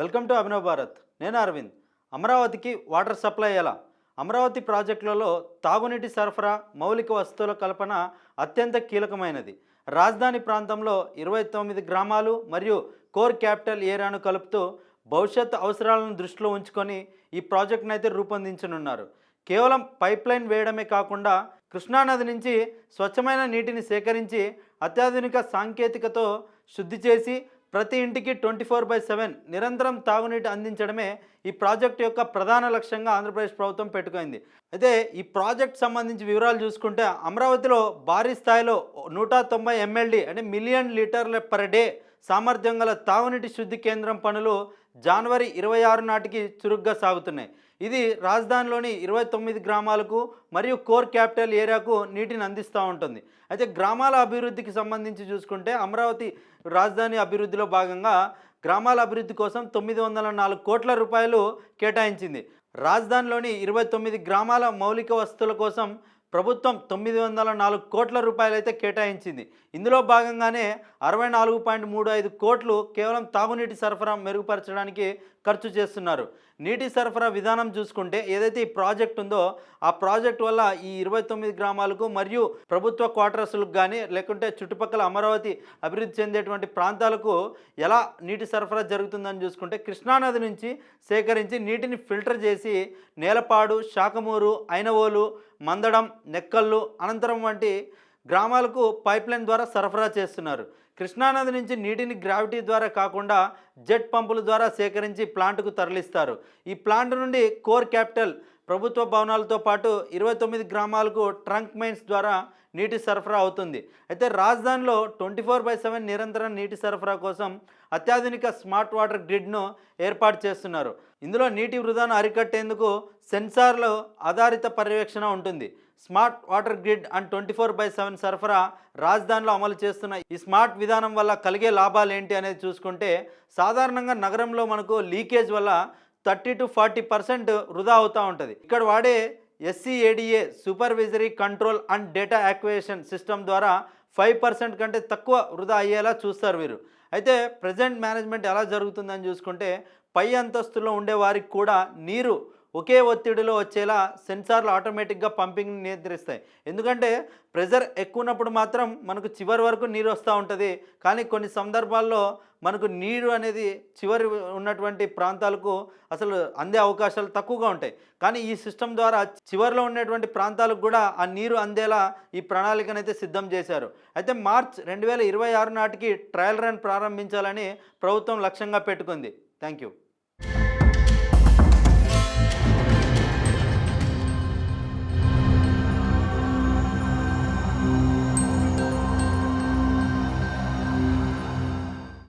Welcome to Abhinav Bharat. నేను అరవింద్. అమరావతికి water supply ఎలా? అమరావతి ప్రాజెక్టులలో తాగునీటి సరఫరా, మౌలిక వసతుల కల్పన అత్యంత కీలకమైనది. రాజధాని ప్రాంతంలో 29 గ్రామాలు మరియు కోర్ క్యాపిటల్ ఏరియాను కలుపుతూ భవిష్యత్ అవసరాలను దృష్టిలో ఉంచుకొని ఈ ప్రాజెక్టును అయితే రూపొందించనున్నారు. కేవలం పైప్ లైన్ వేయడమే కాకుండా కృష్ణానది నుంచి స్వచ్ఛమైన నీటిని సేకరించి అత్యాధునిక సాంకేతికతో శుద్ధి చేసి ప్రతి ఇంటికి 24/7 నిరంతరం తాగునీటి అందించడమే ఈ ప్రాజెక్టు యొక్క ప్రధాన లక్ష్యంగా ఆంధ్రప్రదేశ్ ప్రభుత్వం పెట్టుకుంది. అయితే ఈ ప్రాజెక్ట్ సంబంధించి వివరాలు చూసుకుంటే అమరావతిలో భారీ స్థాయిలో 190 MLD అంటే మిలియన్ లీటర్ల పర్ డే సామర్థ్యం గల తాగునీటి శుద్ధి కేంద్రం పనులు జనవరి 26 నాటికి చురుగ్గా సాగుతున్నాయి. ఇది రాజధానిలోని 29 గ్రామాలకు మరియు కోర్ క్యాపిటల్ ఏరియాకు నీటిని అందిస్తూ ఉంటుంది. అయితే గ్రామాల అభివృద్ధికి సంబంధించి చూసుకుంటే అమరావతి రాజధాని అభివృద్ధిలో భాగంగా గ్రామాల అభివృద్ధి కోసం 904 కోట్ల రూపాయలు కేటాయించింది. రాజధానిలోని 29 గ్రామాల మౌలిక వసతుల కోసం ప్రభుత్వం 904 కోట్ల రూపాయలు అయితే కేటాయించింది. ఇందులో భాగంగానే 64.35 కోట్లు కేవలం తాగునీటి సరఫరా మెరుగుపరచడానికి ఖర్చు చేస్తున్నారు. నీటి సరఫరా విధానం చూసుకుంటే ఏదైతే ఈ ప్రాజెక్ట్ ఉందో ఆ ప్రాజెక్ట్ వల్ల ఈ 29 గ్రామాలకు మరియు ప్రభుత్వ క్వార్టర్స్లకు కానీ లేకుంటే చుట్టుపక్కల అమరావతి అభివృద్ధి చెందేటువంటి ప్రాంతాలకు ఎలా నీటి సరఫరా జరుగుతుందని చూసుకుంటే కృష్ణానది నుంచి సేకరించి నీటిని ఫిల్టర్ చేసి నేలపాడు, శాఖమూరు, ఐనవోలు, మందడం, నెక్కల్లు, అనంతరం వంటి గ్రామాలకు పైప్లైన్ ద్వారా సరఫరా చేస్తున్నారు. కృష్ణానది నుంచి నీటిని గ్రావిటీ ద్వారా కాకుండా జెట్ పంపుల ద్వారా సేకరించి ప్లాంట్కు తరలిస్తారు. ఈ ప్లాంట్ నుండి కోర్ క్యాపిటల్ ప్రభుత్వ భవనాలతో పాటు 29 గ్రామాలకు ట్రంక్ మైన్స్ ద్వారా నీటి సరఫరా అవుతుంది. అయితే రాజధానిలో 24/7 నిరంతరం నీటి సరఫరా కోసం అత్యాధునిక స్మార్ట్ వాటర్ గ్రిడ్ను ఏర్పాటు చేస్తున్నారు. ఇందులో నీటి వృధాను అరికట్టేందుకు సెన్సార్లు ఆధారిత పర్యవేక్షణ ఉంటుంది. స్మార్ట్ వాటర్ గ్రిడ్ అండ్ 24/7 సరఫరా రాజధానిలో అమలు చేస్తున్న ఈ స్మార్ట్ విధానం వల్ల కలిగే లాభాలు ఏంటి అనేది చూసుకుంటే సాధారణంగా నగరంలో మనకు లీకేజ్ వల్ల 30 to 40% వృధా అవుతూ ఉంటుంది. ఇక్కడ వాడే SCADA supervisory control and data acquisition system ద్వారా 5% కంటే తక్కువ వృధా అయ్యేలా చూస్తారు వీరు. అయితే ప్రజెంట్ మేనేజ్మెంట్ ఎలా జరుగుతుందని చూసుకుంటే పై అంతస్తులో ఉండే వారికి కూడా నీరు ఒకే ఒత్తిడిలో వచ్చేలా సెన్సార్లు ఆటోమేటిక్గా పంపింగ్ నియంత్రిస్తాయి. ఎందుకంటే ప్రెజర్ ఎక్కువ ఉన్నప్పుడు మాత్రం మనకు చివరి వరకు నీరు వస్తూ ఉంటుంది. కానీ కొన్ని సందర్భాల్లో మనకు నీరు అనేది చివరి ఉన్నటువంటి ప్రాంతాలకు అసలు అందే అవకాశాలు తక్కువగా ఉంటాయి. కానీ ఈ సిస్టమ్ ద్వారా చివరిలో ఉన్నటువంటి ప్రాంతాలకు కూడా ఆ నీరు అందేలా ఈ ప్రణాళికనైతే సిద్ధం చేశారు. అయితే మార్చ్ 2026 నాటికి ట్రయల్ రన్ ప్రారంభించాలని ప్రభుత్వం లక్ష్యంగా పెట్టుకుంది. Thank you.